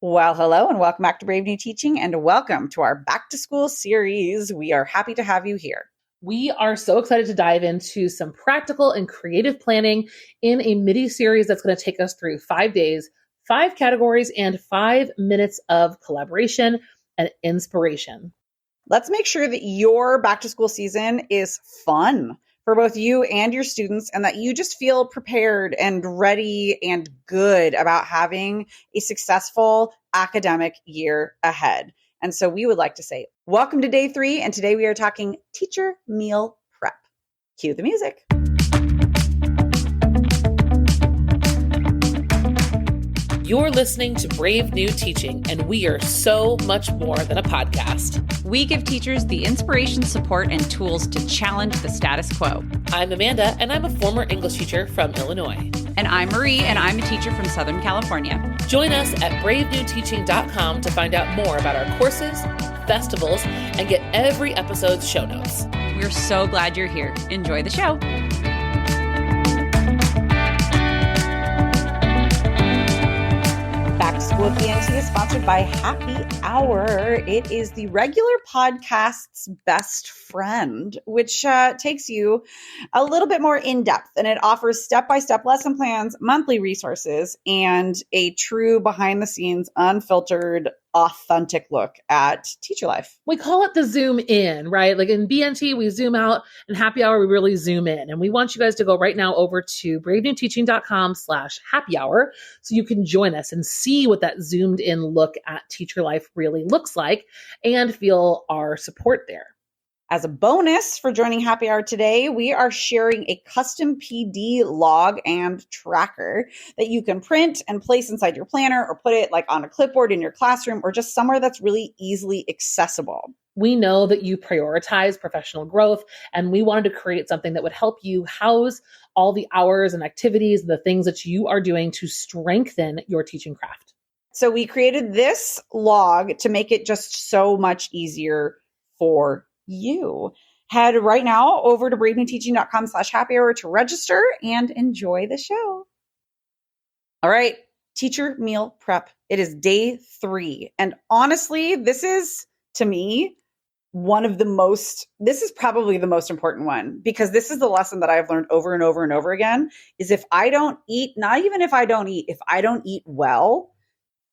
Well, hello and welcome back to Brave New Teaching and welcome to our Back to School series. We are happy to have you here. We are so excited to dive into some practical and creative planning in a mini series that's going to take us through 5 days, 5 categories, and 5 minutes of collaboration and inspiration. Let's make sure that your back to school season is fun for both you and your students, and that you just feel prepared and ready and good about having a successful academic year ahead. And so we would like to say, welcome to day 3. And today we are talking teacher meal prep. Cue the music. You're listening to Brave New Teaching, and we are so much more than a podcast. We give teachers the inspiration, support, and tools to challenge the status quo. I'm Amanda, and I'm a former English teacher from Illinois. And I'm Marie, and I'm a teacher from Southern California. Join us at bravenewteaching.com to find out more about our courses, festivals, and get every episode's show notes. We're so glad you're here. Enjoy the show. Back to School with BNT is sponsored by Happy Hour. It is the regular podcast's best friend, which takes you a little bit more in depth, and it offers step-by-step lesson plans, monthly resources, and a true behind-the-scenes, unfiltered, authentic look at teacher life. We call it the zoom in, right? Like in BNT, we zoom out, and Happy Hour, we really zoom in. And we want you guys to go right now over to bravenewteaching.com/happy hour so you can join us and see what that zoomed in look at teacher life really looks like and feel our support there. As a bonus for joining Happy Hour today, we are sharing a custom PD log and tracker that you can print and place inside your planner or put it like on a clipboard in your classroom or just somewhere that's really easily accessible. We know that you prioritize professional growth, and we wanted to create something that would help you house all the hours and activities, the things that you are doing to strengthen your teaching craft. So we created this log to make it just so much easier for you. Head right now over to bravenewteaching.com/happy hour to register and enjoy the show. All right, teacher meal prep. It is day 3. And honestly, this is, to me, this is probably the most important one, because this is the lesson that I've learned over and over and over again, is if I don't eat, not even if I don't eat well,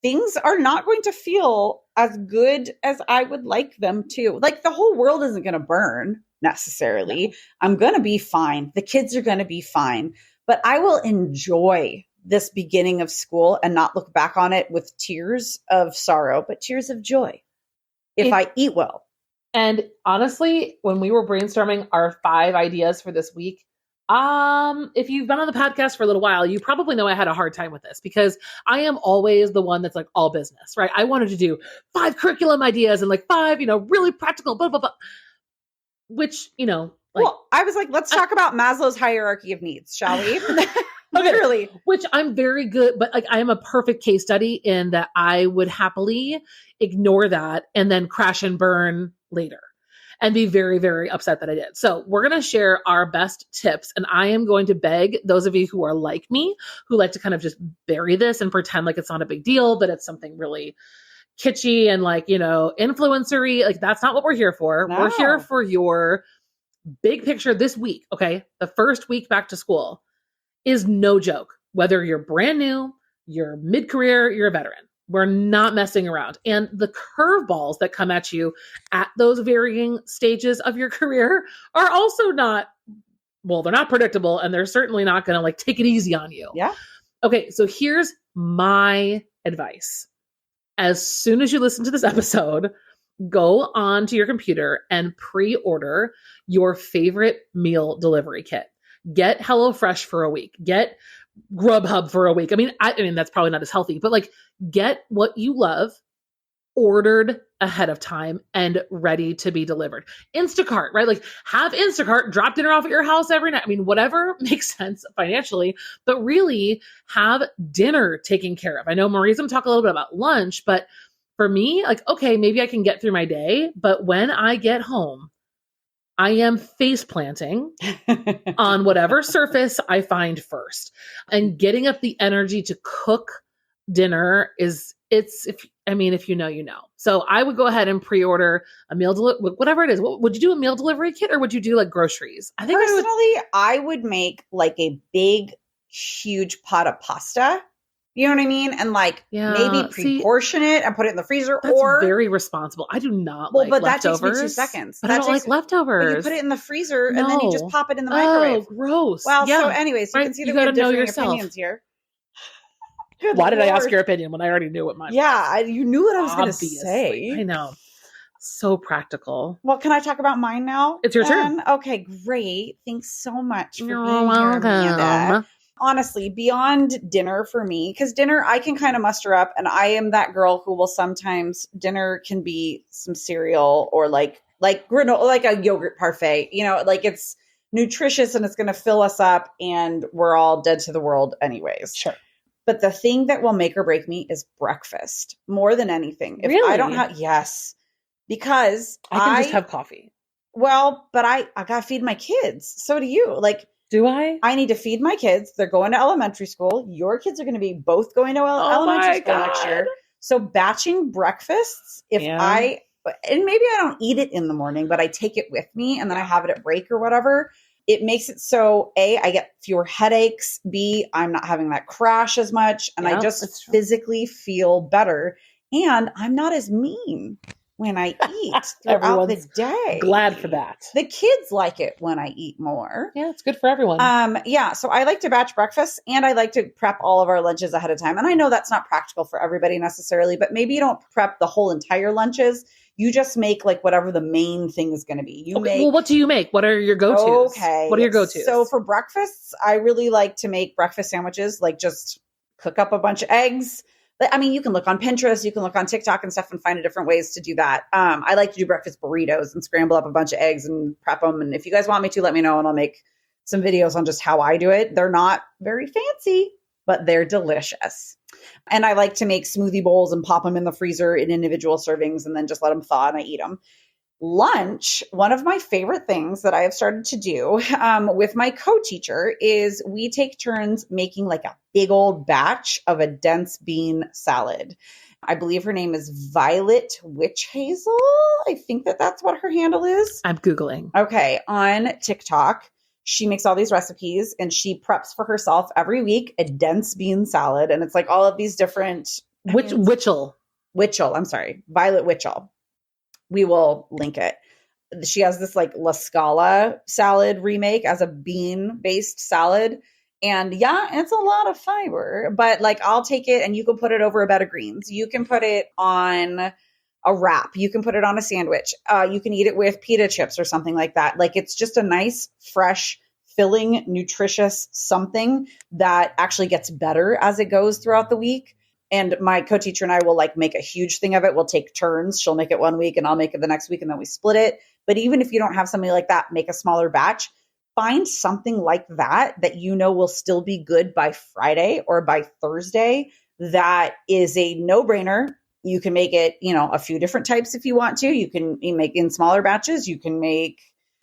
things are not going to feel as good as I would like them to. Like, the whole world isn't going to burn necessarily. I'm going to be fine. The kids are going to be fine. But I will enjoy this beginning of school and not look back on it with tears of sorrow, but tears of joy if I eat well. And honestly, when we were brainstorming our 5 ideas for this week, if you've been on the podcast for a little while, you probably know I had a hard time with this, because I am always the one that's like all business, right? I wanted to do 5 curriculum ideas and like 5, really practical, blah, blah, blah, which, well, I was like, let's talk about Maslow's hierarchy of needs, shall we? Literally. Which I'm very good, but like I am a perfect case study in that I would happily ignore that and then crash and burn later and be very, very upset that I did. So we're going to share our best tips, and I am going to beg those of you who are like me, who like to kind of just bury this and pretend like it's not a big deal, but it's something really kitschy and like, influencery. Like, that's not what we're here for. No. We're here for your big picture this week. Okay. The first week back to school is no joke. Whether you're brand new, you're mid-career, you're a veteran. We're not messing around. And the curveballs that come at you at those varying stages of your career are also they're not predictable, and they're certainly not going to like take it easy on you. Yeah. Okay. So here's my advice. As soon as you listen to this episode, go onto your computer and pre-order your favorite meal delivery kit. Get HelloFresh for a week. Get Grubhub for a week. I mean, that's probably not as healthy, but like, get what you love ordered ahead of time and ready to be delivered. Instacart, right? Like, have Instacart drop dinner off at your house every night. I mean, whatever makes sense financially, but really have dinner taken care of. I know Marie's going to talk a little bit about lunch, but for me, like, okay, maybe I can get through my day, but when I get home, I am face planting on whatever surface I find first, and getting up the energy to cook dinner is if you know, you know. So I would go ahead and pre-order a meal whatever it is. Would you do a meal delivery kit or would you do like groceries? I think personally, I would make like a big, huge pot of pasta. You know what I mean? And like maybe pre-portion it and put it in the freezer. That's very responsible. I do not like but leftovers. That takes me 2 seconds. But I don't like leftovers. But you put it in the freezer and then you just pop it in the microwave. Oh, gross. Well, so anyways, you can see that we have different opinions here. Why did I ask your opinion when I already knew what mine was? Yeah, you knew what I was going to say. I know. So practical. Well, can I talk about mine now? It's your turn. Okay, great. Thanks so much for You're being welcome. here, Amanda. Honestly, beyond dinner for me, because dinner I can kind of muster up, and I am that girl who will sometimes, dinner can be some cereal or like granola, like a yogurt parfait, you know, like it's nutritious and it's going to fill us up and we're all dead to the world anyways. Sure. But the thing that will make or break me is breakfast more than anything. If really? I don't have, yes, because I can just have coffee. Well, but I got to feed my kids. So do you. Like, do I? I need to feed my kids. They're going to elementary school. Your kids are going to be both going to elementary school next year. So batching breakfasts, and maybe I don't eat it in the morning, but I take it with me and then I have it at break or whatever. It makes it so A, I get fewer headaches. B, I'm not having that crash as much. And I just physically feel better. And I'm not as mean when I eat throughout the day. Glad for that. The kids like it when I eat more. Yeah, it's good for everyone. So I like to batch breakfast and I like to prep all of our lunches ahead of time. And I know that's not practical for everybody necessarily, but maybe you don't prep the whole entire lunches. You just make like whatever the main thing is going to be. Well, what do you make? What are your go-tos? Okay. What are your go-tos? So for breakfasts, I really like to make breakfast sandwiches, like just cook up a bunch of eggs. I mean, you can look on Pinterest, you can look on TikTok and stuff and find different ways to do that. I like to do breakfast burritos and scramble up a bunch of eggs and prep them. And if you guys want me to, let me know and I'll make some videos on just how I do it. They're not very fancy, but they're delicious. And I like to make smoothie bowls and pop them in the freezer in individual servings and then just let them thaw and I eat them. Lunch, one of my favorite things that I have started to do with my co-teacher is we take turns making like a big old batch of a dense bean salad. I believe her name is Violet Witch Hazel. I think that's what her handle is. I'm Googling. Okay. On TikTok, she makes all these recipes and she preps for herself every week a dense bean salad. And it's like all of these different... Witchell. I'm sorry. Violet Witchell. We will link it. She has this like La Scala salad remake as a bean-based salad. And it's a lot of fiber, but like I'll take it and you can put it over a bed of greens. You can put it on a wrap. You can put it on a sandwich. You can eat it with pita chips or something like that. Like it's just a nice, fresh, filling, nutritious something that actually gets better as it goes throughout the week. And my co-teacher and I will like make a huge thing of it. We'll take turns. She'll make it one week and I'll make it the next week and then we split it. But even if you don't have something like that, make a smaller batch. Find something like that you know will still be good by Friday or by Thursday. That is a no-brainer. You can make it, a few different types if you want to. You can make in smaller batches. You can make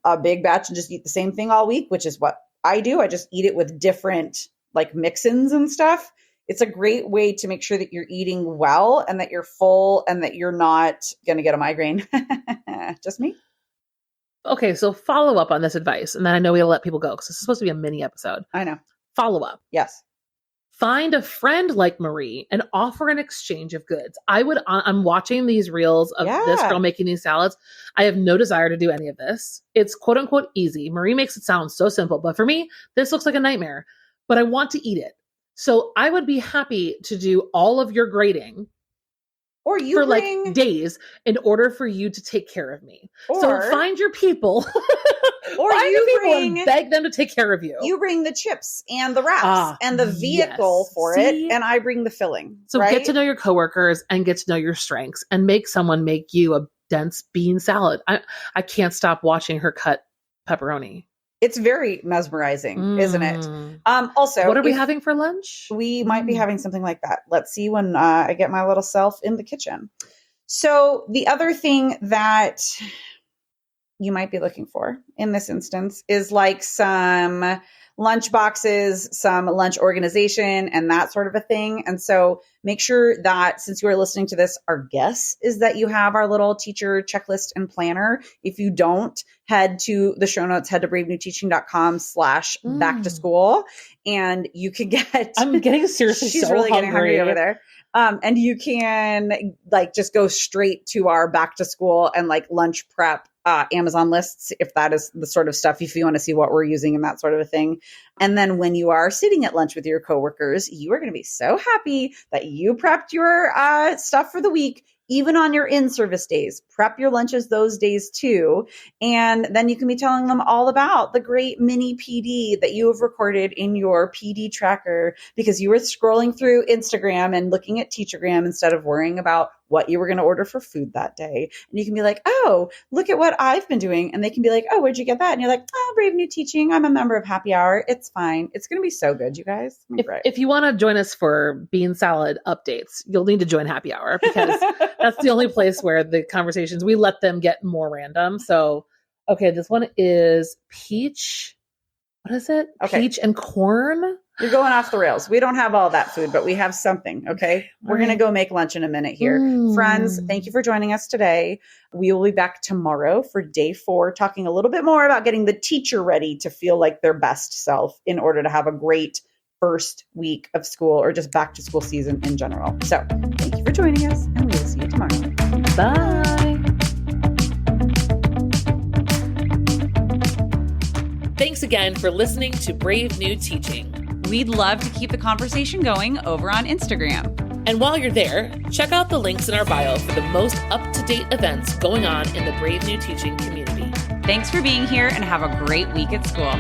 a big batch and just eat the same thing all week, which is what I do. I just eat it with different like mix-ins and stuff. It's a great way to make sure that you're eating well and that you're full and that you're not going to get a migraine. Just me. Okay, so follow up on this advice. And then I know we'll let people go because this is supposed to be a mini episode. I know. Follow up. Yes. Find a friend like Marie and offer an exchange of goods. I'm watching these reels of this girl making these salads. I have no desire to do any of this. It's quote unquote easy. Marie makes it sound so simple, but for me, this looks like a nightmare, but I want to eat it. So I would be happy to do all of your grading for like days in order for you to take care of me. So find your people and beg them to take care of you. You bring the chips and the wraps and the vehicle for it, and I bring the filling. So get to know your coworkers and get to know your strengths and make someone make you a dense bean salad. I can't stop watching her cut pepperoni. It's very mesmerizing, isn't it? Also, what are we having for lunch? We might be having something like that. Let's see when I get my little self in the kitchen. So the other thing that you might be looking for in this instance is like some lunch boxes, some lunch organization, and that sort of a thing. And so make sure that since you are listening to this, our guess is that you have our little teacher checklist and planner. If you don't, head to the show notes, head to bravenewteaching.com/back to school, and you can get, I'm getting seriously she's so really getting hungry over hungry. there. And you can like just go straight to our back to school and like lunch prep Amazon lists, if that is the sort of stuff, if you want to see what we're using and that sort of a thing. And then when you are sitting at lunch with your coworkers, you are going to be so happy that you prepped your stuff for the week. Even on your in-service days, prep your lunches those days too. And then you can be telling them all about the great mini PD that you have recorded in your PD tracker because you were scrolling through Instagram and looking at Teachergram instead of worrying about what you were going to order for food that day. And you can be like, oh, look at what I've been doing. And they can be like, oh, where'd you get that? And you're like, oh, Brave New Teaching. I'm a member of Happy Hour. It's fine. It's going to be so good, you guys. If you want to join us for bean salad updates, you'll need to join Happy Hour because that's the only place where the conversations, we let them get more random. So, okay, this one is peach. What is it? Okay. Peach and corn? You're going off the rails. We don't have all that food, but we have something, okay? We're going to go make lunch in a minute here. Friends, thank you for joining us today. We will be back tomorrow for day 4, talking a little bit more about getting the teacher ready to feel like their best self in order to have a great first week of school or just back to school season in general. So thank you for joining us, and we will see you tomorrow. Bye. Thanks again for listening to Brave New Teaching. We'd love to keep the conversation going over on Instagram. And while you're there, check out the links in our bio for the most up-to-date events going on in the Brave New Teaching community. Thanks for being here and have a great week at school.